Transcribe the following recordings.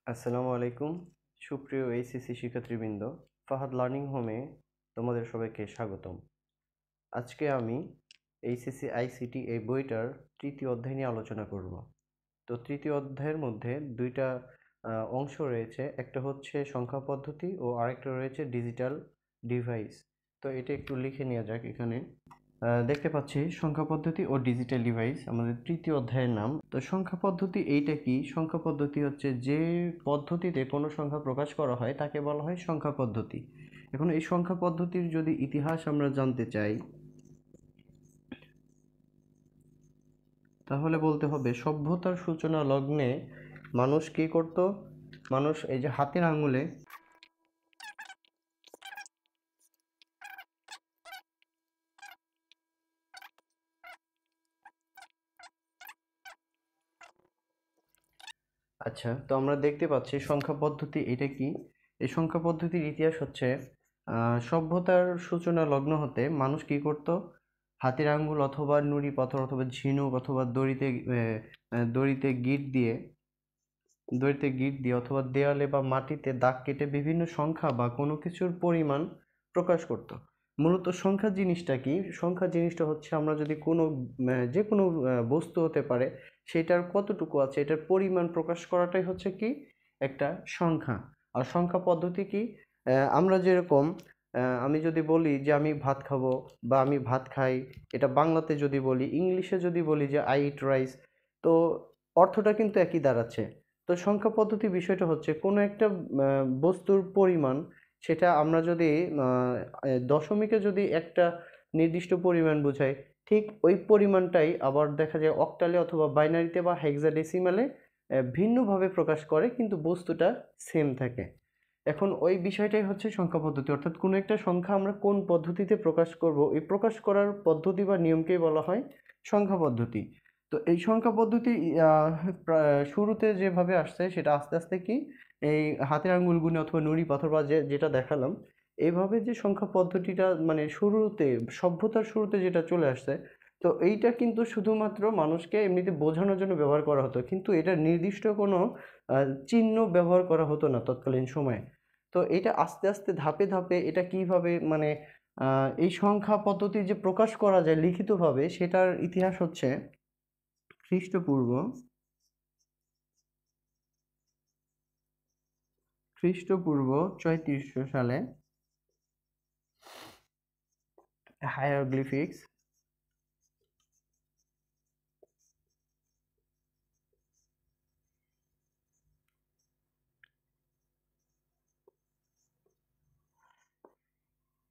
আসসালামু আলাইকুম সুপ্রিয় এইচএসসি শিক্ষার্থীবৃন্দ, ফাহাদ লার্নিং হোমে তোমাদের সবাইকে স্বাগতম। আজকে আমি এইচএসসি আইসিটি এই বইটার তৃতীয় অধ্যায় নিয়ে আলোচনা করব। তো তৃতীয় অধ্যায়ের মধ্যে দুইটা অংশ রয়েছে, একটা হচ্ছে সংখ্যা পদ্ধতি ও আরেকটা রয়েছে ডিজিটাল ডিভাইস। তো এটা একটু লিখে নেওয়া যাক। এখানে দেখতে পাচ্ছি সংখ্যা পদ্ধতি ও ডিজিটাল ডিভাইস আমাদের তৃতীয় অধ্যায়ের নাম। তো সংখ্যা পদ্ধতি এইটা কি? সংখ্যা পদ্ধতি হচ্ছে যে পদ্ধতিতে কোনো সংখ্যা প্রকাশ করা হয় তাকে বলা হয় সংখ্যা পদ্ধতি। এখন এই সংখ্যা পদ্ধতির যদি ইতিহাস আমরা জানতে চাই তাহলে বলতে হবে সভ্যতার সূচনা লগ্নে মানুষ কি করত? মানুষ এই যে হাতের আঙুলে আচ্ছা, তো আমরা দেখতে পাচ্ছি সংখ্যা পদ্ধতি এটা কি? এই সংখ্যা পদ্ধতির ইতিহাস হচ্ছে সভ্যতার সূচনা লগ্ন হতে মানুষ কি করত? হাতের আঙ্গুল অথবা নুড়ি পাথর অথবা ঝিনুক অথবা দড়িতে গিট দিয়ে অথবা দেয়ালে বা মাটিতে দাগ কেটে বিভিন্ন সংখ্যা বা কোনো কিছুর পরিমাণ প্রকাশ করত। মূলত সংখ্যা জিনিসটা কি? সংখ্যা জিনিসটা হচ্ছে আমরা যদি কোনো যে কোনো বস্তু হতে পারে, সেটার কতটুকু আছে এটার পরিমাণ প্রকাশ করাটাই হচ্ছে কি একটা সংখ্যা। আর সংখ্যা পদ্ধতি কি? আমরা যেরকম আমি যদি বলি যে আমি ভাত খাবো বা আমি ভাত খাই, এটা বাংলাতে যদি বলি, ইংলিশে যদি বলি যে আই ইট রাইস, তো অর্থটা কিন্তু একই দাঁড়াচ্ছে। তো সংখ্যা পদ্ধতি বিষয়টা হচ্ছে কোনো একটা বস্তুর পরিমাণ, সেটা আমরা যদি দশমিকে যদি একটা নির্দিষ্ট পরিমাণ বোঝাই, ঠিক ওই পরিমাণটাই আবার দেখা যায় অক্টালে অথবা বাইনারিতে বা হেক্সাডেসিমালে ভিন্নভাবে প্রকাশ করে, কিন্তু বস্তুটা সেম থাকে। এখন ওই বিষয়টাই হচ্ছে সংখ্যা পদ্ধতি, অর্থাৎ কোনো একটা সংখ্যা আমরা কোন পদ্ধতিতে প্রকাশ করব, এই প্রকাশ করার পদ্ধতি বা নিয়মকেই বলা হয় সংখ্যা পদ্ধতি। তো এই সংখ্যা পদ্ধতি শুরুতে যেভাবে আসছে সেটা আস্তে আস্তে কি এই হাতের আঙ্গুল গুণে অথবা নুড়ি পাথর বা যেটা দেখালাম, এইভাবে যে সংখ্যা পদ্ধতিটা মানে শুরুতে সভ্যতার শুরুতে যেটা চলে আসছে, তো এইটা কিন্তু শুধুমাত্র মানুষকে এমনিতে বোঝানোর জন্য ব্যবহার করা হতো, কিন্তু এটা নির্দিষ্ট কোনো চিহ্ন ব্যবহার করা হতো না তৎকালীন সময়ে। তো এটা আস্তে আস্তে ধাপে ধাপে এটা কিভাবে মানে এই সংখ্যা পদ্ধতি যে প্রকাশ করা যায় লিখিতভাবে, সেটার ইতিহাস হচ্ছে খ্রিস্টপূর্ব খ্রিস্টপূর্ব ৩৪০০ সালে হায়ারোগ্লিফিক্স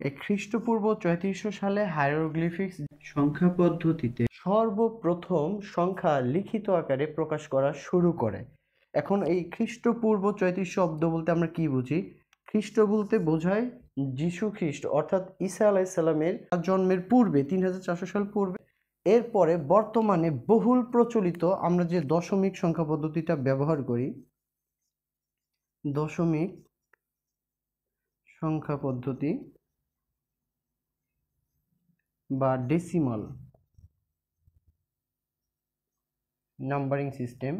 এই খ্রিস্টপূর্ব ৩৪০০ সালে হায়ারোগ্লিফিক্স সংখ্যা পদ্ধতিতে সর্বপ্রথম সংখ্যা লিখিত আকারে প্রকাশ করা শুরু করে। এখন এই খ্রিস্টপূর্ব ৩৪০০ অব্দ বলতে আমরা কি বুঝি? খ্রিস্ট বলতে বোঝায় যীশু খ্রিস্ট, অর্থাৎ ঈসা আলাইসাল্লামের জন্মের পূর্বে ৩৪০০ সাল পূর্বে। এরপরে বর্তমানে বহুল প্রচলিত আমরা যে দশমিক সংখ্যা পদ্ধতিটা ব্যবহার করি, দশমিক সংখ্যা পদ্ধতি বা decimal numbering system,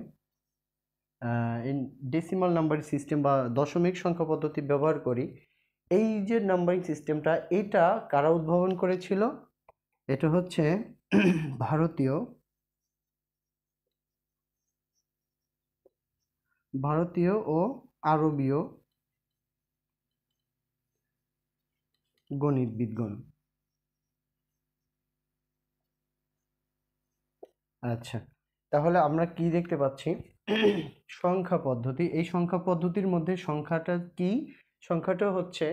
decimal numbering system বা দশমিক সংখ্যা পদ্ধতি ব্যবহার করি। এই যে নাম্বারিং সিস্টেমটা, এটা কারা উদ্ভাবন করেছিল? এটা হচ্ছে ভারতীয় ভারতীয় ও আরবীয় গণিতবিদগণ। আচ্ছা, তাহলে আমরা কি দেখতে পাচ্ছি? সংখ্যা পদ্ধতি, এই সংখ্যা পদ্ধতির মধ্যে সংখ্যাটা কি? সংখ্যাটা হচ্ছে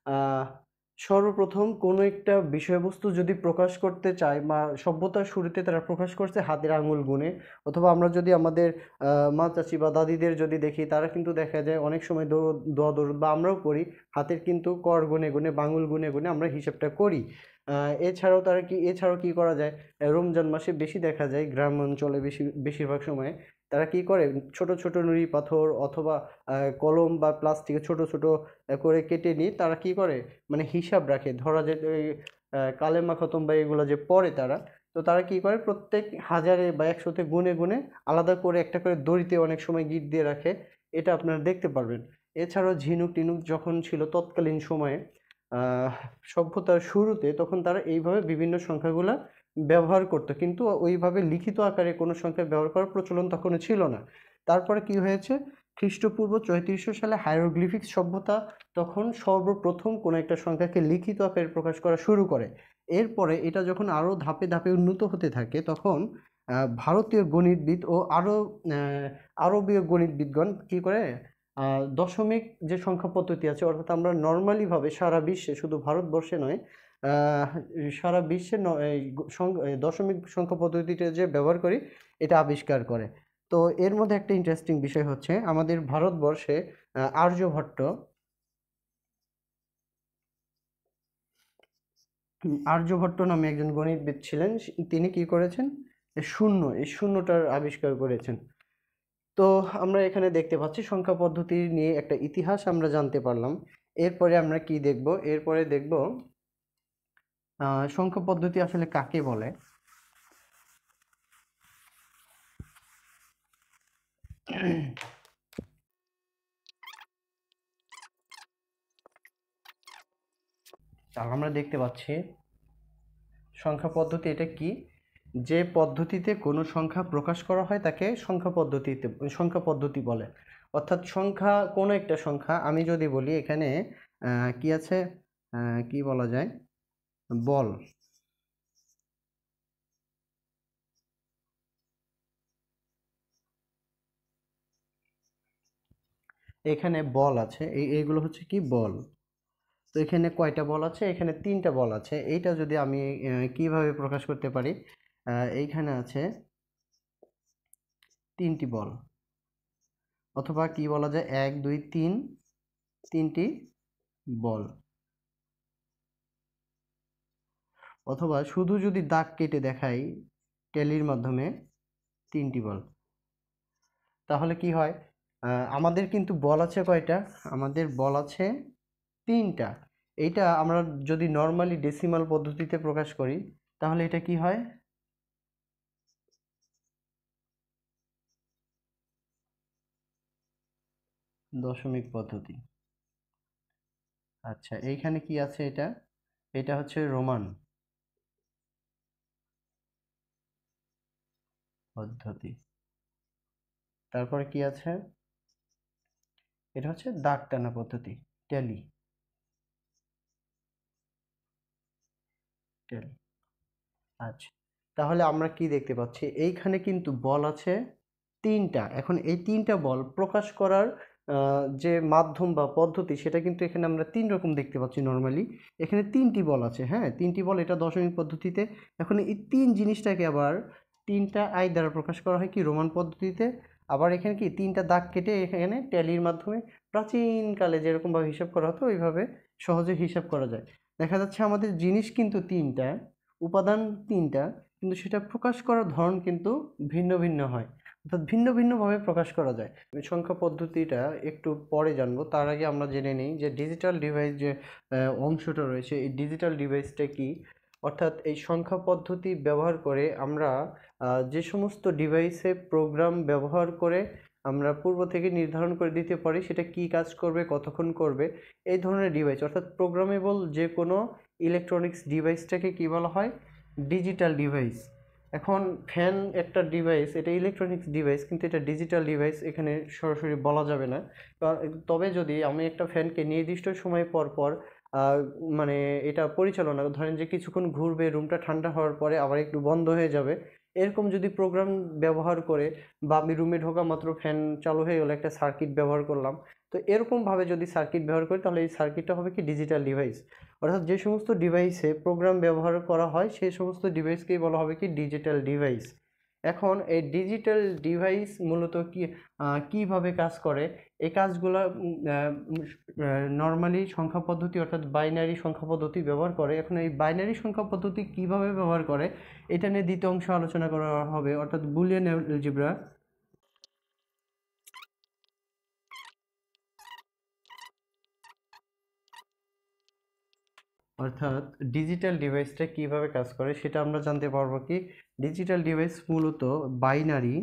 আহ সর্বপ্রথম কোনো একটা বিষয়বস্তু যদি প্রকাশ করতে চায় বা সভ্যতার শুরুতে তারা প্রকাশ করছে হাতের আঙুল গুণে, অথবা আমরা যদি আমাদের মা চাচি বা দাদিদের যদি দেখি, তারা কিন্তু দেখা যায় অনেক সময় দোয়া দরুদ বা আমরাও করি, হাতের কিন্তু কর গুনে গুনে বা আঙুল গুনে গুনে আমরা হিসাবটা করি। এছাড়াও কি করা যায়? রমজান মাসে বেশি দেখা যায় গ্রাম অঞ্চলে, বেশিরভাগ সময় তারা কি করে, ছোট ছোট নুড়ি পাথর অথবা কলম বা প্লাস্টিকে ছোট ছোট করে কেটে নিয়ে তারা কি করে মানে হিসাব রাখে, ধরা যায় ওই কালেমা খতম বা এগুলো যে পড়ে তারা, তো তারা কি করে প্রত্যেক হাজারে বা একশোতে গুনে গুনে আলাদা করে একটা করে দড়িতে অনেক সময় গিট দিয়ে রাখে। এটা আপনারা দেখতে পারবেন। এছাড়াও ঝিনুক টিনুক যখন ছিল তৎকালীন সময়ে সভ্যতার শুরুতে, তখন তারা এইভাবে বিভিন্ন সংখ্যাগুলা ব্যবহার করতো, কিন্তু ওইভাবে লিখিত আকারে কোনো সংখ্যা ব্যবহার করার প্রচলন তখনও ছিল না। তারপরে কি হয়েছে, খ্রিস্টপূর্ব 3400 সালে হাইরোগ্লিফিক্স সভ্যতা তখন সর্বপ্রথম কোনো একটা সংখ্যাকে লিখিত আকারে প্রকাশ করা শুরু করে। এরপরে এটা যখন আরও ধাপে ধাপে উন্নত হতে থাকে, তখন ভারতীয় গণিতবিদ ও আরবীয় গণিতবিদগণ কি করে, দশমিক যে সংখ্যা পদ্ধতি আছে, অর্থাৎ আমরা নর্মালিভাবে সারা বিশ্বে, শুধু ভারতবর্ষে নয়, সারা বিশ্বে দশমিক সংখ্যা পদ্ধতিটা যে ব্যবহার করি, এটা আবিষ্কার করে। তো এর মধ্যে একটা ইন্টারেস্টিং বিষয় হচ্ছে, আমাদের ভারতবর্ষে আর্যভট্ট নামে একজন গণিতবিদ ছিলেন। তিনি কি করেছেন, এই শূন্যটার আবিষ্কার করেছেন। তো আমরা এখানে দেখতে পাচ্ছি সংখ্যা পদ্ধতি নিয়ে একটা ইতিহাস আমরা জানতে পারলাম। এরপরে আমরা কি দেখব, এরপরে দেখব সংখ্যা পদ্ধতি আসলে কাকে বলে। তাহলে আমরা দেখতে পাচ্ছি সংখ্যা পদ্ধতি এটা কি, যে পদ্ধতিতে কোনো সংখ্যা প্রকাশ করা হয় তাকে সংখ্যা পদ্ধতি বলে। অর্থাৎ সংখ্যা, কোনো একটা সংখ্যা আমি যদি বলি এখানে কি আছে, কি বলা যায়, বল। এখানে বল আছে, এইগুলো হচ্ছে কি বল। তো এখানে কয়টা বল আছে, এখানে 3টা বল আছে। এইটা যদি আমি কিভাবে প্রকাশ করতে পারি, এইখানে আছে 3টি বল, অথবা কি বলা যায়, 1 2 3, 3টি বল। অথবা শুধু যদি দাগ কেটে দেখাই ট্যালির মাধ্যমে 3টি বল, তাহলে কি হয়, আমাদের কিন্তু বল আছে কয়টা, আমাদের বল আছে 3টা। এইটা আমরা যদি নর্মালি ডেসিমাল পদ্ধতিতে প্রকাশ করি, তাহলে এটা কি হয়, দশমিক পদ্ধতি। আচ্ছা, এইখানে কি আছে, এটা এটা হচ্ছে রোমান পদ্ধতি। তারপরে কি আছে, এটা হচ্ছে দাগ টানা পদ্ধতি, ট্যালি। ট্যালি। আচ্ছা, তাহলে আমরা কি দেখতে পাচ্ছি, এইখানে কিন্তু বল আছে 3টা। এখন এই 3টা বল প্রকাশ করার যে মাধ্যম বা পদ্ধতি, সেটা কিন্তু এখানে আমরা 3 রকম দেখতে পাচ্ছি নর্মালি। এখানে 3টি বল আছে, হ্যাঁ 3টি বল, এটা দশমিক পদ্ধতিতে। এখন এই 3 জিনিসটাকে আবার 3টা আই দ্বারা প্রকাশ করা হয় কি, রোমান পদ্ধতিতে। আবার এখানে কি 3টা দাগ কেটে এখানে ট্যালির মাধ্যমে প্রাচীনকালে যেরকমভাবে হিসাব করা হতো, ওইভাবে সহজে হিসাব করা যায়। দেখা যাচ্ছে আমাদের জিনিস কিন্তু 3টা, উপাদান 3টা, কিন্তু সেটা প্রকাশ করার ধরন কিন্তু ভিন্ন ভিন্ন হয়, অর্থাৎ ভিন্ন ভিন্নভাবে প্রকাশ করা যায়। সংখ্যা পদ্ধতিটা একটু পরে জানবো, তার আগে আমরা জেনে নিই যে ডিজিটাল ডিভাইস যে অংশটা রয়েছে, এই ডিজিটাল ডিভাইসটা কি। অর্থাৎ এই সংখ্যা পদ্ধতি ব্যবহার করে আমরা যে সমস্ত ডিভাইসে প্রোগ্রাম ব্যবহার করে আমরা পূর্ব থেকে নির্ধারণ করে দিতে পারি সেটা কি কাজ করবে, কতক্ষণ করবে, এই ধরনের ডিভাইস, অর্থাৎ প্রোগ্রামেবল যে কোনো ইলেকট্রনিক্স ডিভাইসটাকে কি বলা হয়, ডিজিটাল ডিভাইস। এখন ফ্যান একটা ডিভাইস, এটা ইলেকট্রনিক্স ডিভাইস, কিন্তু এটা ডিজিটাল ডিভাইস এখানে সরাসরি বলা যাবে না। তবে যদি আমি একটা ফ্যানকে নির্দিষ্ট সময় পর পর আহ, মানে এটা পরিচালনা, ধরেন যে কিছুক্ষণ ঘুরবে, রুমটা ঠান্ডা হওয়ার পরে আবার একটু বন্ধ হয়ে যাবে, এরকম যদি প্রোগ্রাম ব্যবহার করে, বা আমি রুমে ঢোকা মাত্র ফ্যান চালু হয়ে গেলো, একটা সার্কিট ব্যবহার করলাম, তো এরকমভাবে যদি সার্কিট ব্যবহার করি, তাহলে এই সার্কিটটা হবে কি, ডিজিটাল ডিভাইস। অর্থাৎ যে সমস্ত ডিভাইসে প্রোগ্রাম ব্যবহার করা হয় সেই সমস্ত ডিভাইসকেই বলা হবে কি, ডিজিটাল ডিভাইস। এখন এই ডিজিটাল ডিভাইস মূলত কি কিভাবে কাজ করে, এই কাজগুলো নর্মালি সংখ্যা পদ্ধতি, অর্থাৎ বাইনারি সংখ্যা পদ্ধতি ব্যবহার করে। এখন এই বাইনারি সংখ্যা পদ্ধতি কিভাবে ব্যবহার করে, এটা নিয়ে দ্বিতীয় অংশ আলোচনা করা হবে, অর্থাৎ বুলিয়ান অ্যালজেব্রা। অর্থাৎ ডিজিটাল ডিভাইসটা কিভাবে কাজ করে সেটা আমরা জানতে পারবো কি, ডিজিটাল ডিভাইস মূলত বাইনারি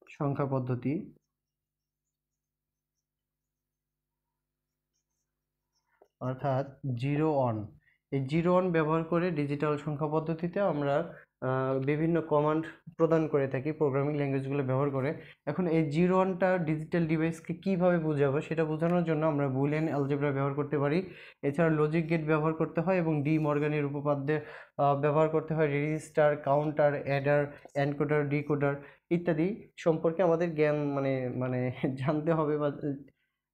সংখ্যা পদ্ধতি অর্থাৎ 0 1। এই 0 1 ব্যবহার করে ডিজিটাল সংখ্যা পদ্ধতিতে আমরা বিভিন্ন কমান্ড প্রদান করে থাকি প্রোগ্রামিং ল্যাঙ্গুয়েজগুলো ব্যবহার করে। এখন এই 0 1টা ডিজিটাল ডিভাইসকে কিভাবে বোঝাবো সেটা বোঝানোর জন্য আমরা বুলিয়ান অ্যালজেব্রা ব্যবহার করতে পারি। এছাড়া লজিক গেট ব্যবহার করতে হয় এবং ডি মর্গানের উপপাদ্যে ব্যবহার করতে হয়। Register, counter, Eder, encoder, decoder ইত্যাদি সম্পর্কে আমাদের জ্ঞান মানে মানে জানতে হবে বা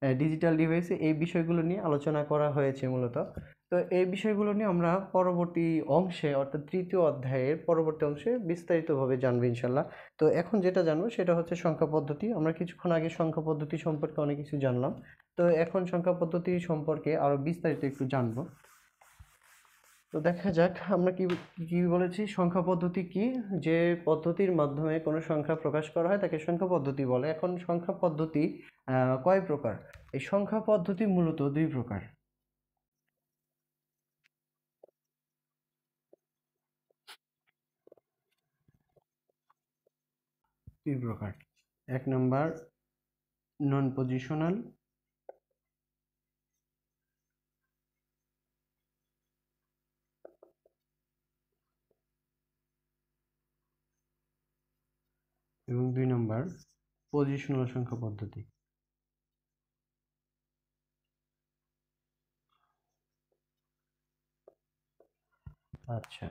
ডিজিটাল ডিভাইসে এই বিষয়গুলো নিয়ে আলোচনা করা হয়েছে মূলত। তো এই বিষয়গুলো নিয়ে আমরা পরবর্তী অংশে অর্থাৎ তৃতীয় অধ্যায়ের পরবর্তী অংশে বিস্তারিতভাবে জানবো ইনশাল্লাহ। তো এখন যেটা জানবো সেটা হচ্ছে সংখ্যা পদ্ধতি। আমরা কিছুক্ষণ আগে সংখ্যা পদ্ধতি সম্পর্কে অনেক কিছু জানলাম। তো এখন সংখ্যা পদ্ধতি সম্পর্কে আরো বিস্তারিত একটু জানবো। তো দেখা যাক আমরা কি কি বলেছি। সংখ্যা পদ্ধতি কি? যে পদ্ধতির মাধ্যমে কোনো সংখ্যা প্রকাশ করা হয় তাকে সংখ্যা পদ্ধতি বলে। এখন সংখ্যা পদ্ধতি কয় প্রকার? এই সংখ্যা পদ্ধতি মূলত দুই প্রকার। এক নাম্বার নন পজিশনাল, এবং 2 নাম্বার পজিশনাল সংখ্যা পদ্ধতি। আচ্ছা,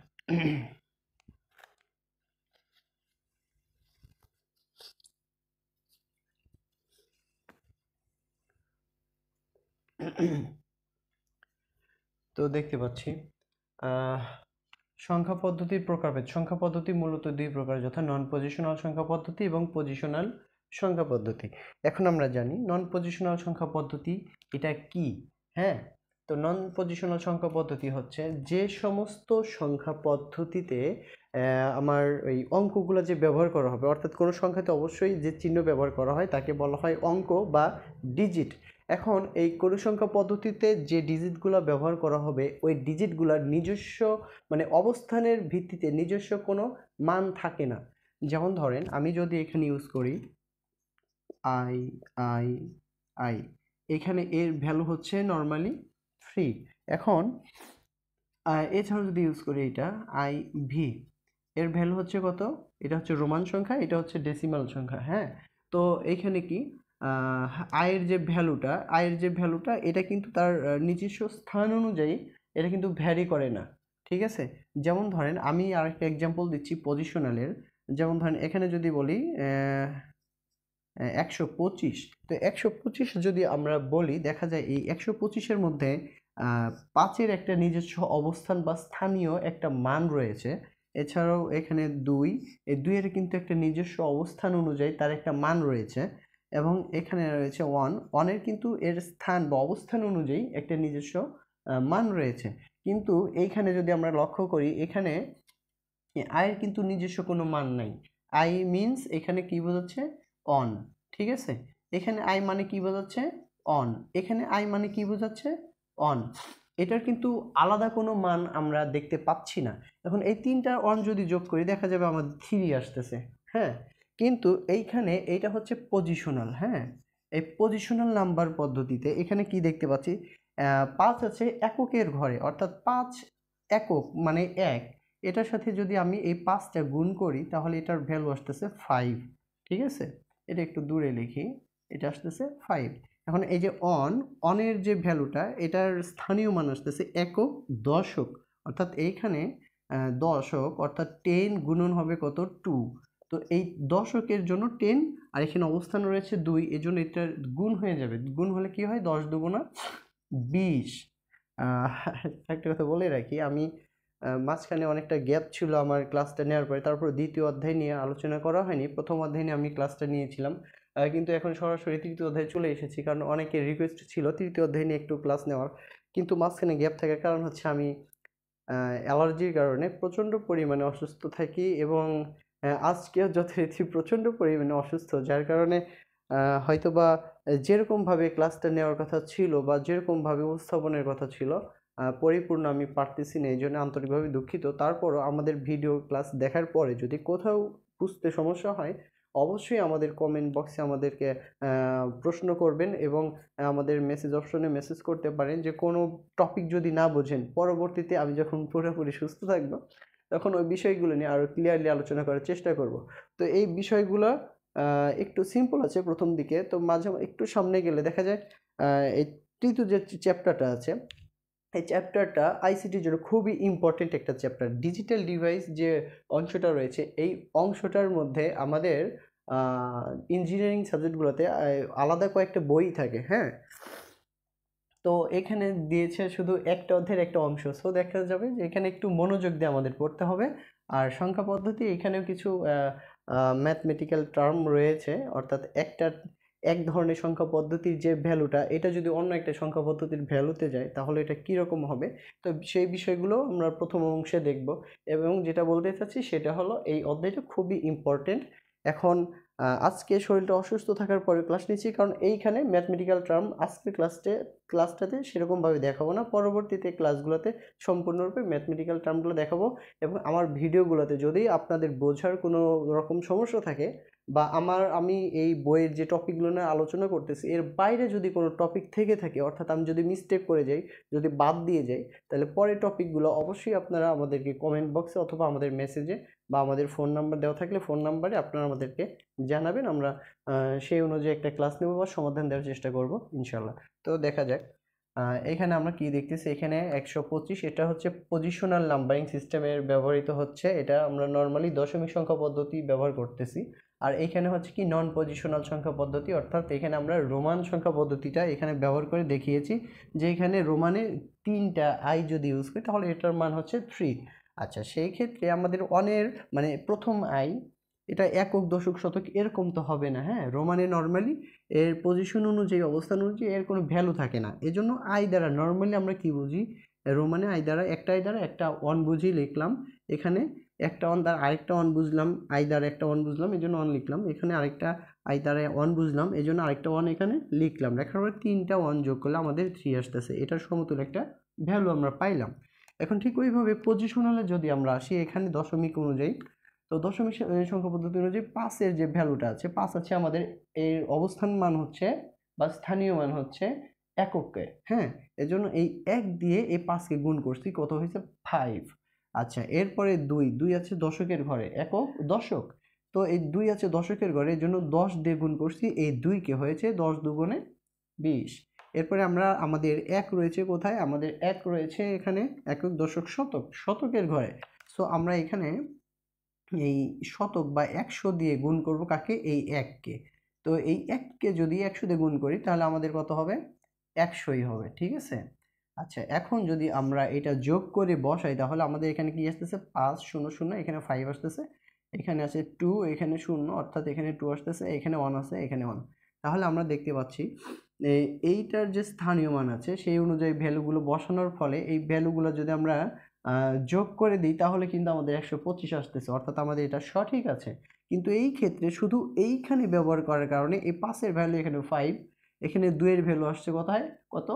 তো দেখতে পাচ্ছি সংখ্যা পদ্ধতির প্রকারভেদ। সংখ্যা পদ্ধতি মূলত দুই প্রকার, যথা নন পজিশনাল সংখ্যা পদ্ধতি এবং পজিশনাল সংখ্যা পদ্ধতি। এখন আমরা জানি নন পজিশনাল সংখ্যা পদ্ধতি এটা কি। হ্যাঁ, তো নন পজিশনাল সংখ্যা পদ্ধতি হচ্ছে যে সমস্ত সংখ্যা পদ্ধতিতে আমার ওই অঙ্কগুলো যে ব্যবহার করা হবে, অর্থাৎ কোনো সংখ্যাতে অবশ্যই যে চিহ্ন ব্যবহার করা হয় তাকে বলা হয় অঙ্ক বা ডিজিট। এখন এই কোনো সংখ্যা পদ্ধতিতে যে ডিজিটগুলো ব্যবহার করা হবে ওই ডিজিটগুলোর নিজস্ব মানে অবস্থানের ভিত্তিতে নিজস্ব কোনো মান থাকে না। যেমন ধরেন আমি যদি এখানে ইউজ করি আই আই আই, এখানে এর ভ্যালু হচ্ছে নর্মালি 3। এখন এছাড়াও যদি ইউজ করি এটা আই ভি, এর ভ্যালু হচ্ছে কত? এটা হচ্ছে রোমান সংখ্যা, এটা হচ্ছে ডেসিমাল সংখ্যা। হ্যাঁ, তো এইখানে কি আয়ের যে ভ্যালুটা এটা কিন্তু তার নিজস্ব স্থান অনুযায়ী এটা কিন্তু ভ্যারি করে না। ঠিক আছে, যেমন ধরেন আমি আরেকটা এক্সাম্পল দিচ্ছি পজিশনালের। যেমন ধরেন এখানে যদি বলি 125, তো 125 যদি আমরা বলি দেখা যায় এই 125-এর মধ্যে 5-এর একটা নিজস্ব অবস্থান বা স্থানীয় একটা মান রয়েছে। এছাড়াও এখানে 2, এই 2-এর কিন্তু একটা নিজস্ব অবস্থান অনুযায়ী তার একটা মান রয়েছে। এবং এখানে রয়েছে 1-এর কিন্তু এর স্থান বা অবস্থান অনুযায়ী একটা নিজস্ব মান রয়েছে। কিন্তু এইখানে যদি আমরা লক্ষ্য করি এখানে আয়ের কিন্তু নিজস্ব কোনো মান নাই। আই মিনস এখানে কি বোঝাচ্ছে? অন। ঠিক আছে, এখানে আই মানে কি বোঝাচ্ছে? অন। এখানে আই মানে কি বোঝাচ্ছে? অন। এটার কিন্তু আলাদা কোনো মান আমরা দেখতে পাচ্ছি না। এখন এই তিনটা অন যদি যোগ করি দেখা যাবে আমাদের 3 আসতেছে। হ্যাঁ, কিন্তু এইখানে এইটা হচ্ছে পজিশনাল। হ্যাঁ, এই পজিশনাল নাম্বার পদ্ধতিতে এখানে কি দেখতে পাচ্ছি 5 আছে এককের ঘরে, অর্থাৎ 5 একক মানে 1। এটার সাথে যদি আমি এই 5টা গুণ করি তাহলে এটার ভ্যালু আসতেছে 5। ঠিক আছে, এটা একটু দূরে লিখি, এটা আসতেছে 5। এখন এই যে অনের যে ভ্যালুটা এটার স্থানীয় মান আসতেছে একক দশক, অর্থাৎ এইখানে দশক অর্থাৎ 10 গুণন হবে কত? 2। তো এই দশকের জন্য 10 আর এখানে অবস্থান রয়েছে 2, এই জন্য এটা গুণ হয়ে যাবে। গুণ হলে কি হয়? 10 দুগুণা 20। একটা কথা বলে রাখি, আমি মাঝখানে অনেকটা গ্যাপ ছিল আমার ক্লাসটা নেওয়ার পরে, তারপর দ্বিতীয় অধ্যায় নিয়ে আলোচনা করা হয়নি। প্রথম অধ্যায় নিয়ে আমি ক্লাসটা নিয়েছিলাম, কিন্তু এখন সরাসরি তৃতীয় অধ্যায়ে চলে এসেছি কারণ অনেকের রিকোয়েস্ট ছিল তৃতীয় অধ্যায় নিয়ে একটু ক্লাস নেওয়ার। কিন্তু মাঝখানে গ্যাপ থাকার কারণ হচ্ছে আমি অ্যালার্জির কারণে প্রচণ্ড পরিমাণে অসুস্থ থাকি এবং আজকেও যথারীতি প্রচণ্ড পরিমাণে অসুস্থ, যার কারণে হয়তোবা যেরকমভাবে ক্লাসটা নেওয়ার কথা ছিল বা যেরকমভাবে উপস্থাপনের কথা ছিল পরিপূর্ণ আমি পারতেছি না, এই জন্য আন্তরিকভাবে দুঃখিত। তারপরও আমাদের ভিডিও ক্লাস দেখার পরে যদি কোথাও বুঝতে সমস্যা হয় অবশ্যই আমাদের কমেন্ট বক্সে আমাদেরকে প্রশ্ন করবেন এবং আমাদের মেসেজ অপশনে মেসেজ করতে পারেন যে কোনো টপিক যদি না বোঝেন, পরবর্তীতে আমি যখন পুরোপুরি সুস্থ থাকবো তখন ওই বিষয়গুলো নিয়ে আরও ক্লিয়ারলি আলোচনা করার চেষ্টা করব। তো এই বিষয়গুলো একটু সিম্পল আছে প্রথম দিকে, তো মাঝে একটু সামনে গেলে দেখা যায় এই তৃতীয় যে চ্যাপ্টারটা আছে, এই চ্যাপ্টারটা আইসিটির জন্য খুবই ইম্পর্টেন্ট একটা চ্যাপ্টার। ডিজিটাল ডিভাইস যে অংশটা রয়েছে, এই অংশটার মধ্যে আমাদের ইঞ্জিনিয়ারিং সাবজেক্টগুলোতে আলাদা কয়েকটা বই থাকে, হ্যাঁ। তো এখানে দিয়েছে শুধু একটা অধ্যায়ের একটা অংশ, সো দেখা যাবে যে এখানে একটু মনোযোগ দিয়ে আমাদের পড়তে হবে। আর সংখ্যা পদ্ধতি এখানেও কিছু ম্যাথমেটিক্যাল টার্ম রয়েছে, অর্থাৎ এক ধরনের সংখ্যা পদ্ধতির যে ভ্যালুটা, এটা যদি অন্য একটা সংখ্যা পদ্ধতির ভ্যালুতে যায় তাহলে এটা কীরকম হবে, তো সেই বিষয়গুলো আমরা প্রথম অংশে দেখব। এবং যেটা বলতে চাচ্ছি সেটা হলো এই অধ্যায়টা খুবই ইম্পর্টেন্ট। এখন আজকে শরীরটা অসুস্থ থাকার পরে ক্লাস নিচ্ছি, কারণ এইখানে ম্যাথমেটিক্যাল টার্ম আজকের ক্লাসটাতে সেরকমভাবে দেখাবো না, পরবর্তীতে ক্লাসগুলোতে সম্পূর্ণরূপে ম্যাথমেটিক্যাল টার্মগুলো দেখাবো। এবং আমার ভিডিওগুলোতে যদি আপনাদের বোঝার কোনো রকম সমস্যা থাকে বা আমি এই বইয়ের যে টপিকগুলো নিয়ে আলোচনা করতেছি এর বাইরে যদি কোনো টপিক থেকে থাকে, অর্থাৎ আমি যদি মিস্টেক করে যাই, যদি বাদ দিয়ে যাই, তাহলে পরের টপিকগুলো অবশ্যই আপনারা আমাদেরকে কমেন্ট বক্সে অথবা আমাদের মেসেজে বা আমাদের ফোন নাম্বার দেওয়া থাকলে ফোন নাম্বারে আপনারা আমাদেরকে জানাবেন। আমরা সেই অনুযায়ী একটা ক্লাস নেব বা সমাধান দেওয়ার চেষ্টা করব ইনশাল্লাহ। তো দেখা যাক এখানে আমরা কি দেখতেছি, এখানে 125, এটা হচ্ছে পজিশনাল নাম্বারিং সিস্টেমের ব্যবহৃত হচ্ছে, এটা আমরা নর্মালি দশমিক সংখ্যা পদ্ধতি ব্যবহার করতেছি। আর এখানে হচ্ছে কি নন পজিশনাল সংখ্যা পদ্ধতি, অর্থাৎ এখানে আমরা রোমান সংখ্যা পদ্ধতিটা এখানে ব্যবহার করে দেখিয়েছি, যে এখানে রোমানে 3টা আই যদি ইউজ করি তাহলে এটার মান হচ্ছে 3। আচ্ছা, সেই ক্ষেত্রে আমাদের অনের মানে প্রথম আই এটা একক, দশক, শতক এরকম তো হবে না, হ্যাঁ। রোমানে নর্মালি এর পজিশন অনুযায়ী, অবস্থান অনুযায়ী এর কোনো ভ্যালু থাকে না, এজন্য আই দ্বারা নর্মালি আমরা কি বুঝি, রোমানে আই দ্বারা একটা ওয়ান বুঝি লিখলাম, এখানে একটা ওয়ান দ্বারা আরেকটা ওয়ান বুঝলাম, আই দ্বারা একটা ওয়ান বুঝলাম এই জন্য ওয়ান লিখলাম, এখানে আরেকটা আই দ্বারা ওয়ান বুঝলাম এই জন্য আরেকটা ওয়ান এখানে লিখলাম, লেখার পরে 3টা ওয়ান যোগ করলে আমাদের 3 আসতেছে, এটার সমতুল্য একটা ভ্যালু আমরা পাইলাম। এখন ঠিক ওইভাবে পজিশনালে যদি আমরা আসি, এখানে দশমিক অনুযায়ী, তো দশমিক সংখ্যা পদ্ধতি অনুযায়ী 5-এর যে ভ্যালুটা আছে, 5 আছে আমাদের এর অবস্থান মান হচ্ছে বা স্থানীয় মান হচ্ছে এককে, হ্যাঁ। এজন্য এই 1 দিয়ে এই 5কে গুণ করছি, কত হয়েছে 5। আচ্ছা, এরপরে 2 আছে দশকের ঘরে, একক দশক, তো এই 2 আছে দশকের ঘরে, এর জন্য 10 দিয়ে গুণ করছি, এই 2কে হয়েছে 10 দুগুণে 20। এরপরে আমাদের 1 রয়েছে কোথায়, আমাদের 1 রয়েছে এখানে একক, দশক, শতকের ঘরে। সো আমরা এখানে এই শতক বা 100 দিয়ে গুণ করব কাকে, এই 1কে। তো এই 1কে যদি 100 দিয়ে গুণ করি তাহলে আমাদের কত হবে, 100ই হবে, ঠিক আছে। আচ্ছা, এখন যদি আমরা এটা যোগ করে বসাই তাহলে আমাদের এখানে কি আসতেছে, 5 0 0, এখানে 5 আসতেছে, এখানে আছে 2, এখানে 0, অর্থাৎ এখানে 2 আসতেছে, এখানে 1 আছে, এখানে 1। তাহলে আমরা দেখতে পাচ্ছি এইটার যে স্থানীয় মান আছে সেই অনুযায়ী ভ্যালুগুলো বসানোর ফলে এই ভ্যালুগুলো যদি আমরা যোগ করে দিই তাহলে কিন্তু আমাদের 125 আসতেছে, অর্থাৎ আমাদের এটা সঠিক আছে। কিন্তু এই ক্ষেত্রে শুধু এইখানে ব্যবহার করার কারণে এই 5-এর ভ্যালু এখানে 5, এখানে 2-এর ভ্যালু আসছে কোথায়, কত,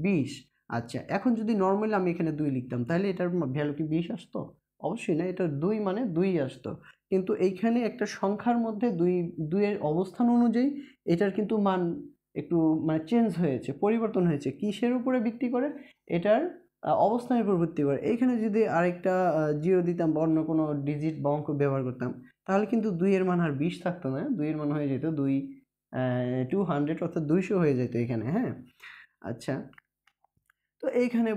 20। আচ্ছা, এখন যদি নর্মালি আমি এখানে 2 লিখতাম তাহলে এটার ভ্যালু কি 20 আসতো? অবশ্যই না, এটা 2 মানে 2 আসতো। কিন্তু এইখানে একটা সংখ্যার মধ্যে 2 এর অবস্থান অনুযায়ী এটার কিন্তু মান একটু মানে চেঞ্জ হয়েছে, পরিবর্তন হয়েছে, কিসের উপরে ভিত্তি করে, এটার অবস্থানের উপর ভিত্তি করে। এইখানে যদি আরেকটা 0 দিতাম বা অন্য কোনো ডিজিট বা অঙ্ক ব্যবহার করতাম তাহলে কিন্তু 2 এর মান আর 20 থাকতো না, 2 এর মান হয়ে যেত 200, অর্থাৎ 200 হয়ে যেত এখানে, হ্যাঁ। আচ্ছা, তো এইখানে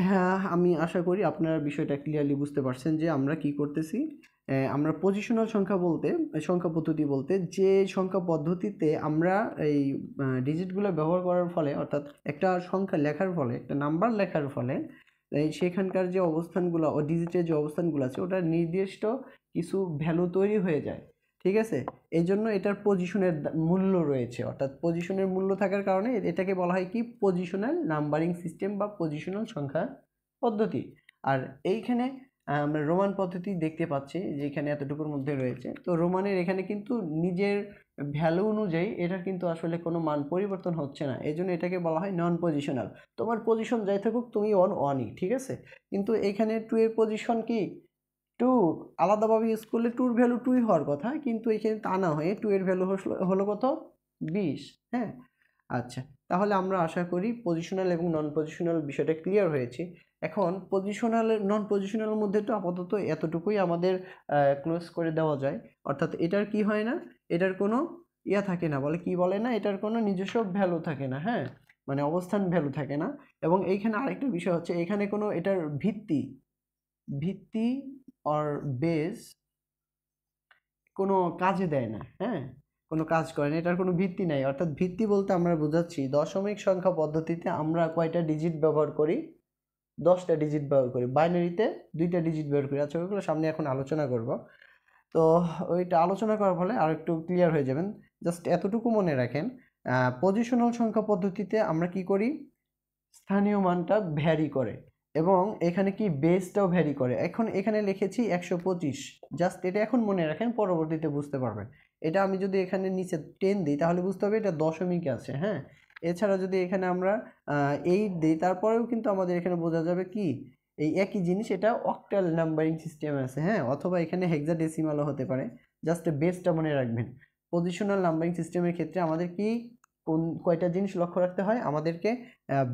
হ্যাঁ, আমি আশা করি আপনারা বিষয়টা ক্লিয়ারলি বুঝতে পারছেন যে আমরা কি করতেছি। আমরা পজিশনাল সংখ্যা পদ্ধতি বলতে যে সংখ্যা পদ্ধতিতে আমরা এই ডিজিটগুলো ব্যবহার করার ফলে, অর্থাৎ একটা সংখ্যা লেখার ফলে, একটা নাম্বার লেখার ফলে সেখানকার যে অবস্থানগুলো ও ডিজিটের যে অবস্থানগুলো আছে ওটার নির্দিষ্ট কিছু ভ্যালু তৈরি হয়ে যায়, ঠিক আছে। এই জন্য এটার পজিশনের মূল্য রয়েছে, অর্থাৎ পজিশনের মূল্য থাকার কারণে এটাকে বলা হয় কি, পজিশনাল নাম্বারিং সিস্টেম বা পজিশনাল সংখ্যা পদ্ধতি। আর এইখানে আমরা রোমান পদ্ধতি দেখতে পাচ্ছি যেখানে এতটুকুর মধ্যে রয়েছে, তো রোমানের এখানে কিন্তু নিজের ভ্যালু অনুযায়ী এটার কিন্তু আসলে কোনো মান পরিবর্তন হচ্ছে না, এই জন্য এটাকে বলা হয় নন পজিশনাল। তোমার পজিশন যাই থাকুক তুমি অনই, ঠিক আছে। কিন্তু এখানে 2 এর পজিশন কি টু আলাদাভাবে ইউজ করলে টুর ভ্যালু টুই হওয়ার কথা, কিন্তু এখানে তা না হয়ে টু এর ভ্যালু হলো কত 20। হ্যাঁ, আচ্ছা, তাহলে আমরা আশা করি পজিশনাল এবং নন পজিশনাল বিষয়টা ক্লিয়ার হয়েছে। এখন পজিশনাল নন পজিশনালের মধ্যে তো আপাতত এতটুকুই আমাদের ক্লোজ করে দেওয়া যায়, অর্থাৎ এটার কি হয় না, এটার কোনো ইয়া থাকে না, বলে কি বলে না, এটার কোনো নিজস্ব ভ্যালু থাকে না। হ্যাঁ, মানে অবস্থান ভ্যালু থাকে না। এবং এইখানে আরেকটা বিষয় হচ্ছে, এখানে কোনো এটার ভিত্তি ভিত্তি অর বেস কোনো কাজে দেয় না। হ্যাঁ, কোনো কাজ করে না, এটার কোনো ভিত্তি নাই। অর্থাৎ ভিত্তি বলতে আমরা বোঝাচ্ছি দশমিক সংখ্যা পদ্ধতিতে আমরা কয়টা ডিজিট ব্যবহার করি, 10টা ডিজিট ব্যবহার করি। বাইনারিতে 2টা ডিজিট ব্যবহার করি। আচ্ছা, ওইগুলো সামনে এখন আলোচনা করব। তো ওইটা আলোচনা করার ফলে আর একটু ক্লিয়ার হয়ে যাবেন। জাস্ট এতটুকু মনে রাখেন, পজিশনাল সংখ্যা পদ্ধতিতে আমরা কি করি, স্থানীয় মানটা ভ্যারি করে এবং এখানে কি বেসটাও ভ্যারি করে। এখন এখানে লিখেছি 125, জাস্ট এটা এখন মনে রাখেন, পরবর্তীতে বুঝতে পারবেন। এটা আমি যদি এখানে নিচে 10 দিই তাহলে বুঝতে হবে এটা দশমিকে আছে। হ্যাঁ, এছাড়া যদি এখানে আমরা 8 দিই তারপরেও কিন্তু আমাদের এখানে বোঝা যাবে কি এই একই জিনিস, এটা অক্টাল নাম্বারিং সিস্টেমে আছে। হ্যাঁ, অথবা এখানে হেক্সাডেসিমালও হতে পারে। জাস্ট বেসটা মনে রাখবেন। পজিশনাল নাম্বারিং সিস্টেমের ক্ষেত্রে আমাদের কি কয়টা জিনিস লক্ষ্য রাখতে হয়, আমাদেরকে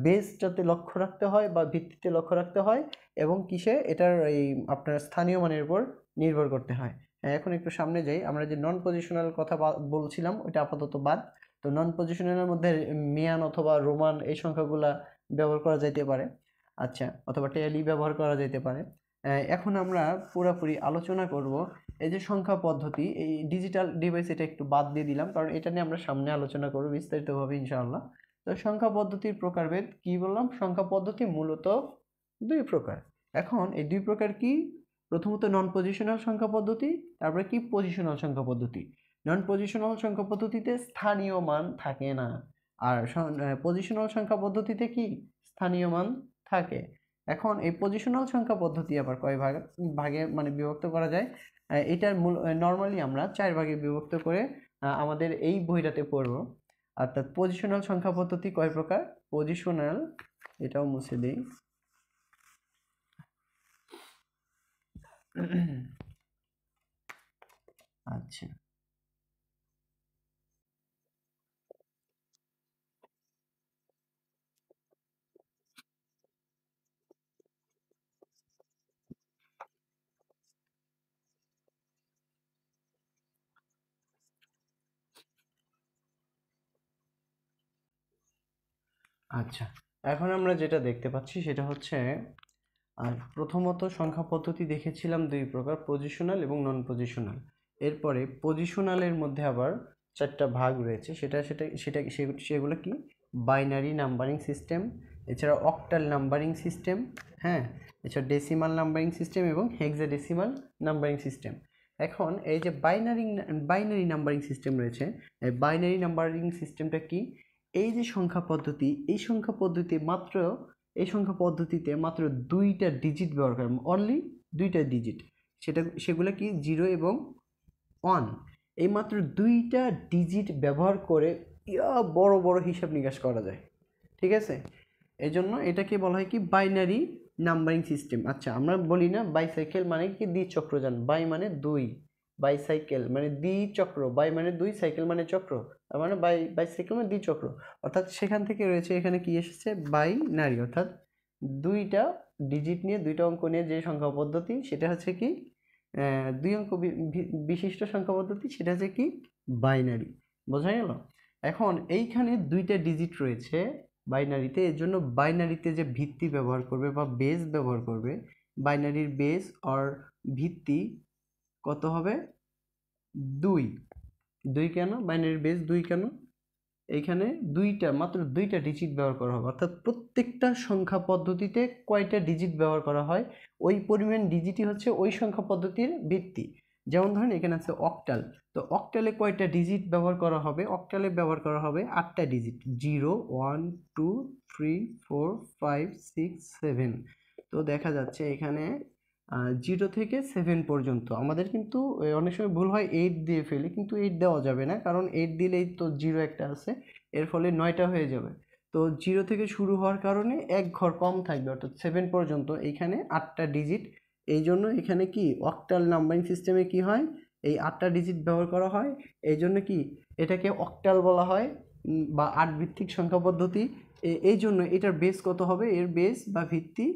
বেসটাতে লক্ষ্য রাখতে হয় বা ভিত্তিতে লক্ষ্য রাখতে হয়, এবং কিসে, এটার এই আপনার স্থানীয় মানের উপর নির্ভর করতে হয়। এখন একটু সামনে যাই, আমরা যে নন পজিশনাল কথা বলছিলাম ওইটা আপাতত বাদ। তো নন পজিশনালের মধ্যে মিয়ান অথবা রোমান এই সংখ্যাগুলা ব্যবহার করা যাইতে পারে। আচ্ছা, অথবা ট্যালি ব্যবহার করা যেতে পারে। এখন আমরা পুরোপুরি আলোচনা করব এই যে সংখ্যা পদ্ধতি, এই ডিজিটাল ডিভাইস এটা একটু বাদ দিয়ে দিলাম, কারণ এটা নিয়ে আমরা সামনে আলোচনা করব বিস্তারিতভাবে ইনশাআল্লাহ। তো সংখ্যা পদ্ধতির প্রকারভেদ কি বললাম, সংখ্যা পদ্ধতি মূলত দুই প্রকার। এখন এই দুই প্রকার কি, প্রথমত নন পজিশনাল সংখ্যা পদ্ধতি, তারপরে কি পজিশনাল সংখ্যা পদ্ধতি। নন পজিশনাল সংখ্যা পদ্ধতিতে স্থানীয় মান থাকে না, আর পজিশনাল সংখ্যা পদ্ধতিতে কি স্থানীয় মান থাকে। এখন এই পজিশনাল সংখ্যা পদ্ধতি আবার কয় ভাগে মানে বিভক্ত করা যায়, এটার মূল নর্মালি আমরা 4 ভাগে বিভক্ত করে আমাদের এই বইটাতে পড়ব। অর্থাৎ পজিশনাল সংখ্যা পদ্ধতি কয় প্রকার, পজিশনাল, এটাও মুছে দেই। আচ্ছা, আচ্ছা, এখন আমরা যেটা দেখতে পাচ্ছি সেটা হচ্ছে, আর প্রথমত সংখ্যা পদ্ধতি দেখেছিলাম দুই প্রকার, পজিশনাল এবং নন পজিশনাল। এরপরে পজিশনালের মধ্যে আবার 4টা ভাগ রয়েছে, সেগুলো কি, বাইনারি নাম্বারিং সিস্টেম, এছাড়া অক্টাল নাম্বারিং সিস্টেম, হ্যাঁ, এছাড়া ডেসিমাল নাম্বারিং সিস্টেম এবং হেক্সাডেসিমাল নাম্বারিং সিস্টেম। এখন এই যে বাইনারি নাম্বারিং সিস্টেম রয়েছে, এই বাইনারি নাম্বারিং সিস্টেমটা কি, এই যে সংখ্যা পদ্ধতি, এই সংখ্যা পদ্ধতিতে মাত্র 2টা ডিজিট ব্যবহার করে, অনলি 2টা ডিজিট, সেগুলো কি 0 এবং 1। এই মাত্র 2টা ডিজিট ব্যবহার করে বড় বড় হিসাব নিকাশ করা যায়। ঠিক আছে, এই জন্য এটাকে বলা হয় কি বাইনারি নাম্বারিং সিস্টেম। আচ্ছা, আমরা বলি না বাইসাইকেল মানে কি দ্বিচক্রযান, বাই মানে 2, বাইসাইকেল মানে দ্বিচক্র, বাই মানে 2, সাইকেল মানে চক্র, তার মানে বাইসাইকেল মানে দ্বিচক্র। অর্থাৎ সেখান থেকে রয়েছে এখানে কি এসেছে, বাইনারি, অর্থাৎ 2টা ডিজিট নিয়ে 2টা অঙ্ক নিয়ে যে সংখ্যা পদ্ধতি সেটা হচ্ছে কি 2 অঙ্ক বিশিষ্ট সংখ্যা পদ্ধতি, সেটা হচ্ছে কি বাইনারি। বোঝা গেল? এখন এইখানে 2টা ডিজিট রয়েছে বাইনারিতে, এর জন্য বাইনারিতে যে ভিত্তি ব্যবহার করবে বা বেস ব্যবহার করবে, বাইনারির বেস আর ভিত্তি কত হবে, 2 কেন, বাইনারির বেস 2 কেন, এইখানে মাত্র 2টা ডিজিট ব্যবহার করা হবে। অর্থাৎ প্রত্যেকটা সংখ্যা পদ্ধতিতে কয়টা ডিজিট ব্যবহার করা হয়, ওই পরিমাণ ডিজিটই হচ্ছে ওই সংখ্যা পদ্ধতির ভিত্তি। যেমন ধরেন এখানে আছে অক্টাল, তো অক্টালে কয়টা ডিজিট ব্যবহার করা হবে, অক্টালে ব্যবহার করা হবে 8টা ডিজিট, 0 1 2 3 4 5 6 7। তো দেখা যাচ্ছে এখানে 0 থেকে 7 পর্যন্ত আমাদের কিন্তু অনেক সময় ভুল হয় 8 দিয়ে ফেলি, কিন্তু 8 দেওয়া যাবে না, কারণ 8 দিলেই তো 0 একটা আছে, এর ফলে 9টা হয়ে যাবে। তো 0 থেকে শুরু হওয়ার কারণে এক ঘর কম থাকবে, অর্থাৎ 7 পর্যন্ত এইখানে 8টা ডিজিট এই জন্য এখানে কি অক্টাল নাম্বারিং সিস্টেমে কি হয়, এই 8টা ডিজিট ব্যবহার করা হয়। এই জন্য কি এটাকে অক্টাল বলা হয় বা 8 ভিত্তিক সংখ্যা পদ্ধতি। এই জন্য এটার বেস কত হবে, এর বেস বা ভিত্তি,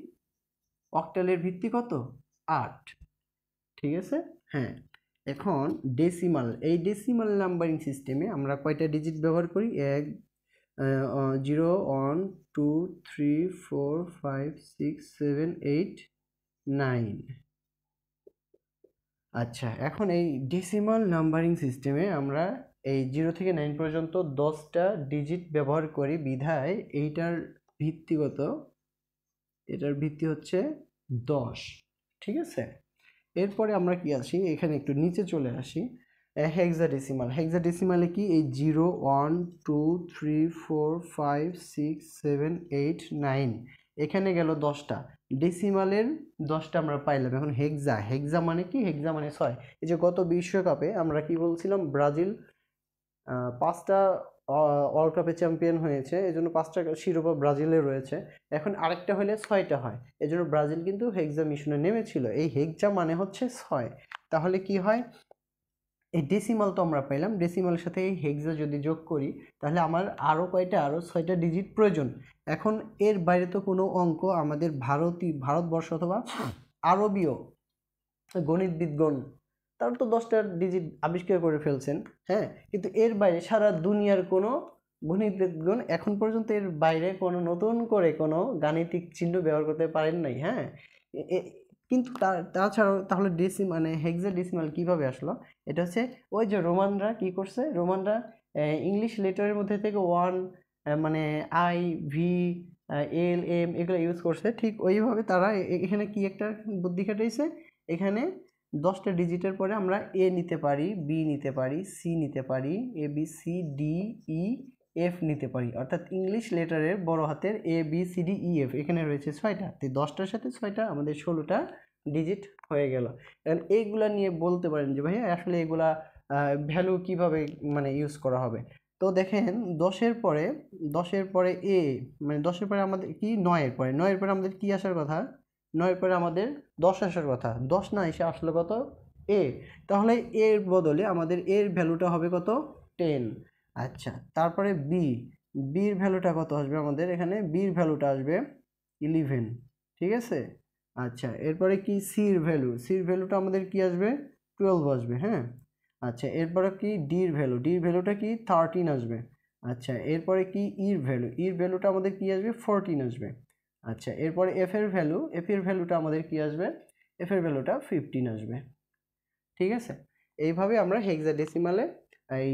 অক্টালের ভিত্তি কত, 8। ঠিক আছে, হ্যাঁ। এখন ডেসিমাল, এই ডেসিমাল নাম্বারিং সিস্টেমে আমরা কয়টা ডিজিট ব্যবহার করি, 0 1 2 3 4 5 6 7 8 9। আচ্ছা, এখন এই ডেসিমাল নাম্বারিং সিস্টেমে আমরা এই 0 থেকে 9 পর্যন্ত 10টা ডিজিট ব্যবহার করি বিধায় এইটার ভিত্তিগত, এটার ভিত্তি হচ্ছে 10। ঠিক আছে, এরপরে আমরা কি আসি, এখানে একটু নিচে চলে আসি, হেক্সাডেসিমাল। হেক্সাডেসিমালে কি এই 0 1 2 3 4 5 6 7 8 9, এখানে গেল 10টা ডেসিমালের, 10টা আমরা পাইলাম। এখন হেক্সা মানে কি, হেক্সা মানে 6। এই যে গত বিশ্বকাপে আমরা কি বলছিলাম, ব্রাজিল 5টা ওয়ার্ল্ড কাপে চ্যাম্পিয়ন হয়েছে, এই জন্য 5টা শিরোপা ব্রাজিলের রয়েছে। এখন আরেকটা হলে 6টা হয়, এই জন্য ব্রাজিল কিন্তু হেক্সা মিশনে নেমেছিল। এই হেক্সা মানে হচ্ছে 6। তাহলে কি হয়, এই ডেসিমাল তো আমরা পাইলাম, ডেসিমালের সাথে এই হেক্সা যদি যোগ করি তাহলে আমার আরও কয়টা, আরও 6টা ডিজিট প্রয়োজন। এখন এর বাইরে তো কোনো অঙ্ক আমাদের ভারতবর্ষ অথবা আরবীয় গণিতবিদগণ তারা তো 10টা ডিজিট আবিষ্কার করে ফেলছেন, হ্যাঁ। কিন্তু এর বাইরে সারা দুনিয়ার কোনো গণিতবিদগণ এখন পর্যন্ত এর বাইরে কোনো নতুন করে কোনো গাণিতিক চিহ্ন ব্যবহার করতে পারেন নাই, হ্যাঁ। কিন্তু তাছাড়াও তাহলে মানে হেক্সাডেসিমাল কিভাবে আসলো, এটা হচ্ছে ওই যে রোমানরা কি করছে, রোমানরা ইংলিশ লেটারের মধ্যে থেকে 1 মানে আই ভি এল এম এগুলো ইউজ করছে, ঠিক ওইভাবে তারা এখানে কি একটা বুদ্ধি খাটাইছে, এখানে 10টা ডিজিটের পরে আমরা এ নিতে পারি, বি নিতে পারি, সি নিতে পারি, A B C D E F নিতে পারি, অর্থাৎ ইংলিশ লেটারের বড় হাতের A B C D E F এখানে রয়েছে 6টা, তো 10টার সাথে 6টা আমাদের 16টা ডিজিট হয়ে গেল। এখন এইগুলা নিয়ে বলতে পারেন যে ভাইয়া আসলে এগুলা ভ্যালু কিভাবে মানে ইউজ করা হবে। তো দেখেন 10-এর পরে এ, মানে 10-এর পরে আমাদের কি, 9-এর পরে আমাদের কি আসার কথা, 9-এর পরে আমাদের 10 আসার কথা, 10 না এসে আসলো কত, এ। তাহলে এর বদলে আমাদের এর ভ্যালুটা হবে কত, 10। আচ্ছা, তারপরে বির ভ্যালুটা কত আসবে আমাদের, এখানে বির ভ্যালুটা আসবে 11। ঠিক আছে, আচ্ছা এরপরে কি সির ভ্যালুটা আমাদের কি আসবে, 12 আসবে, হ্যাঁ। আচ্ছা এরপরে কি ডির ভ্যালুটা কি 13 আসবে। আচ্ছা এরপরে কি ইর ভ্যালুটা আমাদের কি আসবে, 14 আসবে। আচ্ছা এরপরে এফ এর ভ্যালুটা আমাদের কি আসবে, এফ এর ভ্যালুটা 15 আসবে। ঠিক আছে, এইভাবে আমরা হেক্সাডেসিমালে এই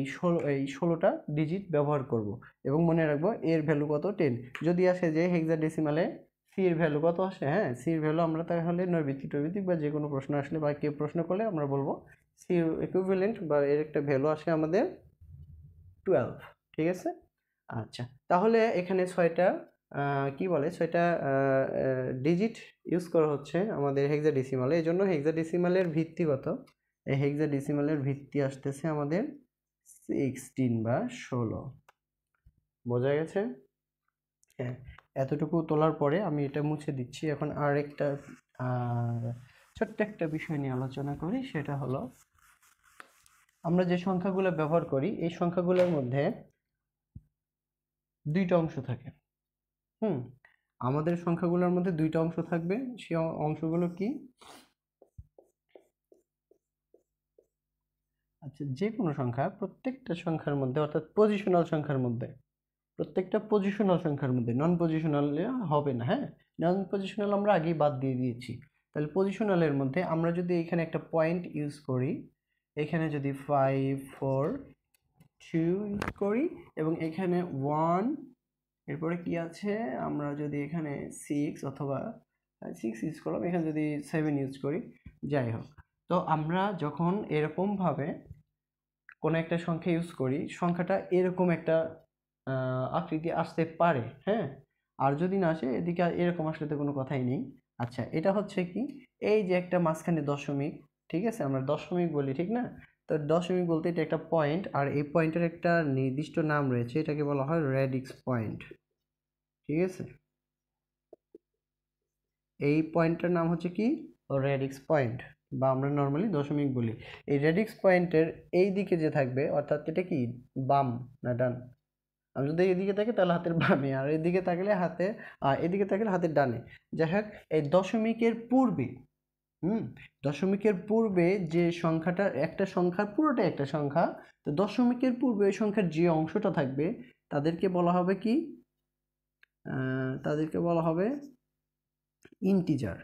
16টা ডিজিট ব্যবহার করব এবং মনে রাখবো এর ভ্যালু কত, 10। যদি আসে যে হেক্সাডেসিমালে সি এর ভ্যালু কত আসে, হ্যাঁ সি এর ভ্যালু আমরা তাহলে নৈর্ভিত্তিক বা যে কোনো প্রশ্ন আসলে বা কেউ প্রশ্ন করলে আমরা বলবো সি ইকুইভ্যালেন্ট বা এর একটা ভ্যালু আসে আমাদের 12। ঠিক আছে, আচ্ছা তাহলে এখানে 6টা কি বলে 6টা ডিজিট ইউজ করা হচ্ছে আমাদের হেক্সাডেসিমালে, এই জন্য হেক্সাডেসিমালের ভিত্তি কত, এই হেক্সাডেসিমালের ভিত্তি আসতেছে আমাদের 16 বা 16। বোঝা গেছে, হ্যাঁ। এতটুকু তোলার পরে আমি এটা মুছে দিচ্ছি। এখন আর একটা ছোট্ট একটা বিষয় নিয়ে আলোচনা করি, সেটা হলো আমরা যে সংখ্যাগুলো ব্যবহার করি এই সংখ্যাগুলোর মধ্যে 2টা অংশ থাকে। আমাদের সংখ্যাগুলোর মধ্যে 2টা অংশ থাকবে, সেই অংশগুলো কি, আচ্ছা যে কোনো সংখ্যা, প্রত্যেকটা সংখ্যার মধ্যে অর্থাৎ পজিশনাল সংখ্যার মধ্যে, প্রত্যেকটা পজিশনাল সংখ্যার মধ্যে, নন পজিশনাল হবে না, হ্যাঁ নন পজিশনাল আমরা আগেই বাদ দিয়ে দিয়েছি। তাহলে পজিশনালের মধ্যে আমরা যদি এখানে একটা পয়েন্ট ইউজ করি, এখানে যদি 5 4 2 ইউজ করি এবং এখানে 1, এরপরে কি আছে, আমরা যদি এখানে 6 অথবা 6 ইউজ করলাম, এখানে যদি 7 ইউজ করি, যাই হোক। তো আমরা যখন এরকমভাবে কোনো একটা সংখ্যা ইউজ করি, সংখ্যাটা এরকম একটা আকৃতি আসতে পারে, হ্যাঁ। আর যদি না আসে এদিকে এরকম আসলে তো কোনো কথাই নেই। আচ্ছা এটা হচ্ছে কি, এই যে একটা মাঝখানে দশমিক, ঠিক আছে আমরা দশমিক বলি, ঠিক না, তো দশমিক বলতে এটা একটা পয়েন্ট, আর এই পয়েন্টের একটা নির্দিষ্ট নাম রয়েছে, এটাকে বলা হয় রেডিক্স পয়েন্ট। ঠিক আছে, এই পয়েন্টটার নাম হচ্ছে কি, রেডিক্স পয়েন্ট বা আমরা নর্মালি দশমিক বলি। এই রেডিক্স পয়েন্টের এই দিকে যে থাকবে, অর্থাৎ এটা কি বাম না ডান? আমি যদি এদিকে থাকি তাহলে হাতের বামে, আর এদিকে থাকলে হাতে এদিকে থাকলে হাতের ডানে। যাই হোক, এই দশমিকের পূর্বে দশমিকের পূর্বে যে সংখ্যাটা, একটা সংখ্যার পুরোটাই একটা সংখ্যা, তো দশমিকের পূর্বে ওই সংখ্যার যে অংশটা থাকবে তাদেরকে বলা হবে কি? তাদেরকে বলা হবে ইন্টিজার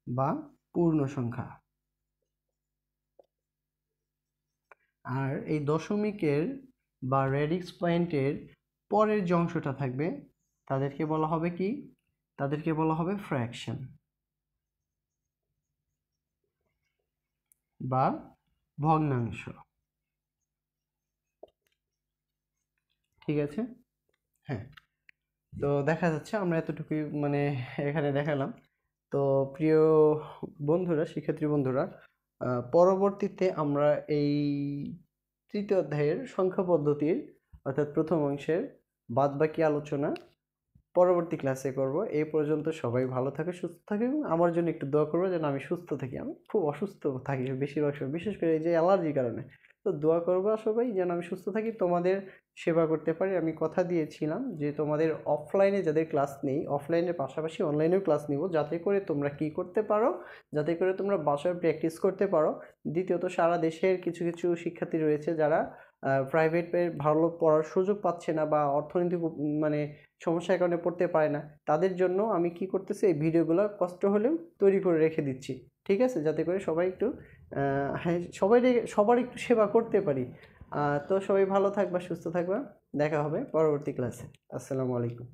বা পূর্ণ সংখ্যা। আর এই দশমিকের বা রেডিক্স পয়েন্টের পরের যে অংশটা থাকবে তাদেরকে বলা হবে কি? তাদেরকে বলা হবে ফ্র্যাকশন বা ভগ্নাংশ। ঠিক আছে? হ্যাঁ, তো দেখা যাচ্ছে আমরা এতটুকুই মানে এখানে দেখালাম। তো প্রিয় বন্ধুরা, শিক্ষার্থী বন্ধুরা, পরবর্তীতে আমরা এই তৃতীয় অধ্যায়ের সংখ্যা পদ্ধতির অর্থাৎ প্রথম অংশের বাদবাকি আলোচনা পরবর্তী ক্লাসে করব। এই পর্যন্ত সবাই ভালো থাকে, সুস্থ থাকে এবং আমার জন্য একটু দোয়া করবো যেন আমি সুস্থ থাকি। আমি খুব অসুস্থ থাকি বেশিরভাগ সময়, বিশেষ করে এই যে অ্যালার্জির কারণে। তো দোয়া করবো সবাই যেন আমি সুস্থ থাকি, তোমাদের সেবা করতে পারি। আমি কথা দিয়েছিলাম যে তোমাদের অফলাইনে যাদের ক্লাস নেই, অফলাইনের পাশাপাশি অনলাইনেও ক্লাস নিব, যাতে করে তোমরা কি করতে পারো, যাতে করে তোমরা বাসায় প্র্যাকটিস করতে পারো। দ্বিতীয়ত, সারা দেশের কিছু কিছু শিক্ষার্থী রয়েছে যারা প্রাইভেটে ভালো পড়ার সুযোগ পাচ্ছে না বা অর্থনৈতিক মানে সমস্যার কারণে পড়তে পারে না, তাদের জন্য আমি কি করতেছি, এই ভিডিওগুলো কষ্ট হলেও তৈরি করে রেখে দিচ্ছি। ঠিক আছে? যাতে করে সবাই একটু হ্যাঁ, সবার একটু সেবা করতে পারি। তো সবাই ভালো থাকবা, সুস্থ থাকবা। দেখা হবে পরবর্তী ক্লাসে। আসসালামু আলাইকুম।